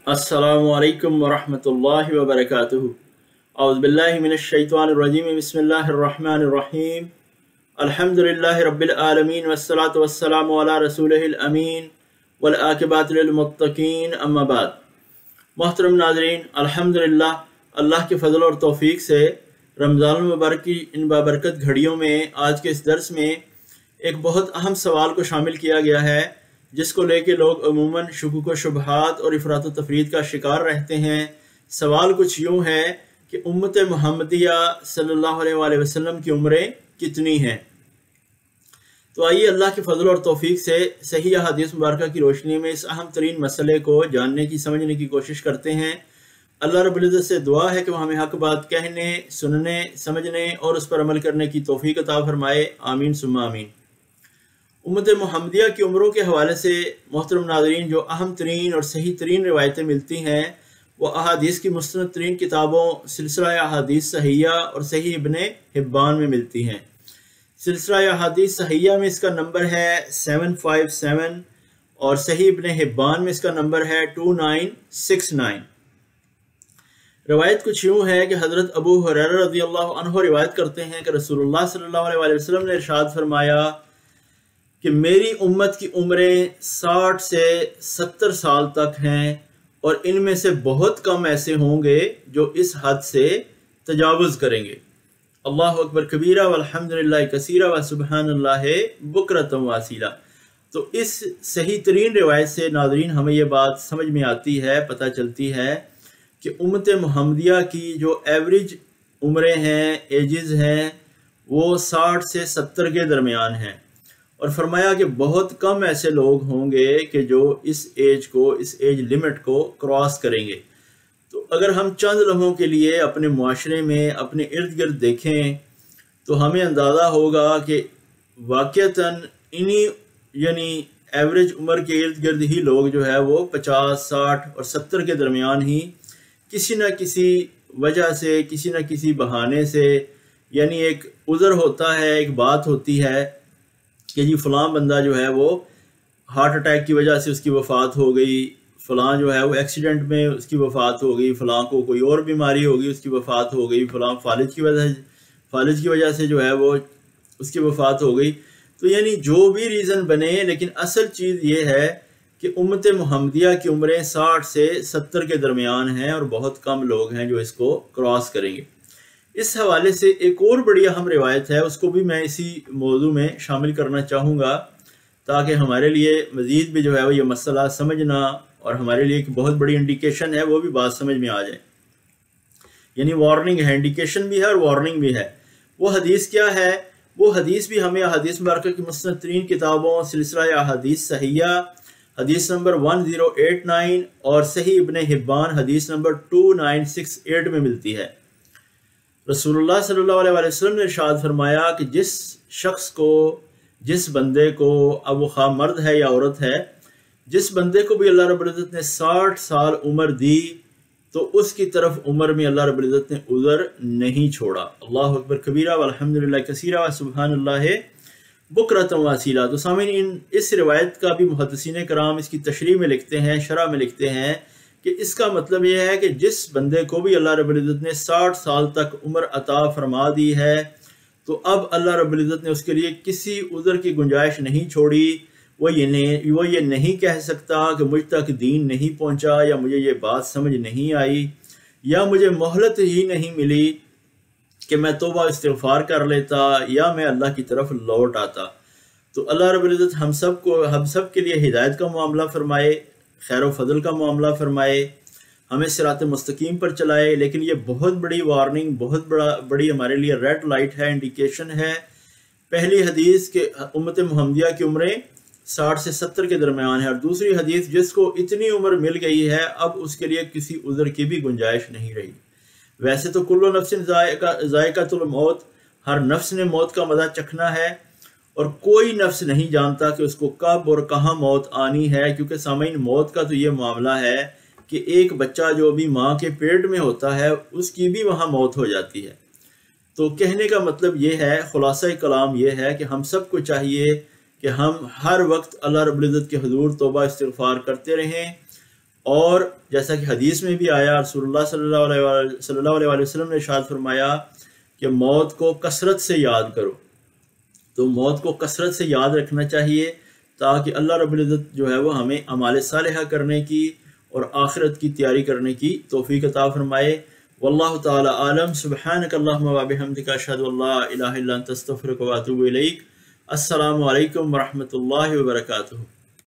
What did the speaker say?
अस्सलामु अलैकुम वरहमतुल्लाहि वबरकातुहू। औज़ु बिल्लाहि मिनश शैतानिर रजीम। बिस्मिल्लाहिर रहमानिर रहीम। अल्हम्दुलिल्लाहि रब्बिल आलमीन वस्सलातु वस्सलामु अला रसूलिहिल अमीन वल आक़िबतु लिल मुत्तक़ीन, अम्मा बाद। मोहतरम नाज़रीन, अल्हम्दुलिल्लाह अल्लाह के फ़ज़ल और तौफ़ीक़ से रमज़ान मुबारक की इन बाबरकत घड़ियों में आज के इस दर्स में एक बहुत अहम सवाल को शामिल किया गया है, जिसको लेके लोग अमूमन शुकूक व शुबहात और इफ़रात व तफरीद का शिकार रहते हैं। सवाल कुछ यूँ है कि उम्मत मुहम्मदिया सल्लल्लाहु अलैहि वसल्लम की उम्रें कितनी हैं। तो आइए अल्लाह के फ़ज़ल और तौफ़ीक़ से सही हदीस मुबारक की रोशनी में इस अहम तरीन मसले को जानने की समझने की कोशिश करते हैं। अल्लाह रब्बुल इज़्ज़त से दुआ है कि वह हमें हक़ बात कहने, सुनने, समझने और उस पर अमल करने की तौफ़ीक़ अता फ़रमाए। आमीन सुम्मा आमीन। उम्मत मुहम्मदिया की उम्रों के हवाले से मोहतरम नाज़रीन जो अहम तरीन और सही तरीन रिवायतें मिलती हैं वो अहादीस की मुस्तनद तरीन किताबों सिलसिला अहादीस सहिया और सही इब्ने हिब्बान में मिलती हैं। सिलसिला अहादीस सहिया में इसका नंबर है 757 और सही इब्ने हिब्बान में इसका नंबर है 2969। रवायत कुछ यूँ है कि हज़रत अबू हुरैरा रज़ियल्लाहु अन्हु रिवायत करते हैं कि रसूलुल्लाह सल्लल्लाहु अलैहि वसल्लम ने इरशाद फरमाया कि मेरी उम्मत की उम्रें 60 से 70 साल तक हैं और इनमें से बहुत कम ऐसे होंगे जो इस हद से तजावुज़ करेंगे। अल्लाहु अकबर कबीरा वल्हम्दुलिल्लाहि कसीरा व सुब्हानल्लाह बुकरतम वासीला। तो इस सही तरीन रिवायत से नाज़रीन हमें ये बात समझ में आती है, पता चलती है कि उम्मत मुहम्मदिया की जो एवरेज उम्रें हैं, एजेस हैं, वो 60 से 70 के दरमियान हैं। और फरमाया कि बहुत कम ऐसे लोग होंगे कि जो इस एज लिमिट को क्रॉस करेंगे। तो अगर हम चंद लम्हों के लिए अपने मुआशरे में अपने इर्द गिर्द देखें तो हमें अंदाज़ा होगा कि वाक़तन इन्हीं यानी एवरेज उम्र के इर्द गिर्द ही लोग जो है वो 50, 60 और 70 के दरमियान ही किसी न किसी वजह से, किसी न किसी बहाने से, यानी एक उज़र होता है, एक बात होती है कि जी फ़लाँ बंदा जो है वो हार्ट अटैक की वजह से उसकी वफ़ात हो गई, फ़लाँ जो है वो एक्सीडेंट में उसकी वफ़ात हो गई, फ़लाँ को कोई और बीमारी हो गई उसकी वफ़ात हो गई, फ़लाँ फालिज की वजह से जो है वो उसकी वफ़ात हो गई। तो यानी जो भी रीज़न बने, लेकिन असल चीज़ ये है कि उम्मत मुहम्मदिया की उम्रें 60 से 70 के दरमियान हैं और बहुत कम लोग हैं जो इसको क्रॉस करेंगे। इस हवाले से एक और बड़ी अहम रिवायत है, उसको भी मैं इसी मौजू में शामिल करना चाहूँगा ताकि हमारे लिए मज़ीद भी जो है वो ये मसला समझना और हमारे लिए एक बहुत बड़ी इंडिकेशन है वो भी बात समझ में आ जाए। यानी वार्निंग है, इंडिकेशन भी है और वार्निंग भी है। वो हदीस क्या है? वो हदीस भी हमें हदीस मुबारक की मुस्तनद तरीन किताबों सिलसिला अहादीस सहिया हदीस नंबर 1089 और सही इब्ने हिब्बान हदीस नंबर 2968 में मिलती है। रसूलुल्लाह सल्लल्लाहु अलैहि वसल्लम ने इरशाद फरमाया कि जिस शख्स को, जिस बंदे को, अब वो खा मर्द है या औरत है, जिस बंदे को भी अल्लाह रब्बुल इज़्ज़त ने 60 साल उम्र दी तो उसकी तरफ उम्र में अल्लाह रब्बुल इज़्ज़त ने उज़र नहीं छोड़ा। अल्लाहु अकबर कबीरा वल्हम्दुलिल्लाह कसीरा व सुब्हानल्लाह बुकरतम वासीला। तो सामीन इस रिवायत का भी मुहद्दिसीन कराम इसकी तशरीह में लिखते हैं, शरह में लिखते हैं कि इसका मतलब यह है कि जिस बंदे को भी अल्लाह रब्बुल इज़्ज़त ने 60 साल तक उम्र अता फरमा दी है तो अब अल्लाह रब्बुल इज़्ज़त ने उसके लिए किसी उज़र की गुंजाइश नहीं छोड़ी। वो ये नहीं कह सकता कि मुझ तक दीन नहीं पहुंचा, या मुझे ये बात समझ नहीं आई, या मुझे मोहलत ही नहीं मिली कि मैं तौबा इस्तिग़फ़ार कर लेता या मैं अल्लाह की तरफ लौट आता। तो अल्लाह रब्बुल इज़्ज़त हम सब के लिए हिदायत का मामला फरमाए, खैर व फजल का मामला फरमाए, हमें सिरात मुस्तकीम पर चलाए। लेकिन ये बहुत बड़ी वार्निंग, बहुत बड़ी हमारे लिए रेड लाइट है, इंडिकेशन है। पहली हदीस के उम्मत मुहम्मदिया की उम्रें 60 से 70 के दरमियान है, और दूसरी हदीस जिसको इतनी उम्र मिल गई है अब उसके लिए किसी उज़र की भी गुंजाइश नहीं रही। वैसे तो कुल्लु नफ्सिन ज़ायक़ातुल मौत, हर नफ्स ने मौत का मज़ा चखना है और कोई नफ्स नहीं जानता कि उसको कब और कहाँ मौत आनी है, क्योंकि सामईन मौत का तो ये मामला है कि एक बच्चा जो भी माँ के पेट में होता है उसकी भी वहाँ मौत हो जाती है। तो कहने का मतलब ये है, खुलासा कलाम ये है कि हम सबको चाहिए कि हम हर वक्त अल्लाह रब्बुल इज़्ज़त के हुज़ूर तौबा इस्तिग़फ़ार करते रहें और जैसा कि हदीस में भी आया, रसूलुल्लाह सल्लल्लाहु अलैहि वसल्लम ने इरशाद फरमाया कि मौत को कसरत से याद करो। तो मौत को कसरत से याद रखना चाहिए ताकि अल्लाह रब्बुल इज़्ज़त जो है वो हमें अमाल सालिहा करने की और आखिरत की तैयारी करने की तौफीक अता फरमाए। वल्लाहु ताला आलम। सुब्हानक अल्लाहुम्मा व बिहम्दिका अशहदु अल्ला इलाहा इल्ला अंता अस्तगफिरुका व अतूबु इलैक। अस्सलामु अलैकुम व रहमतुल्लाहि व बरकातुहू।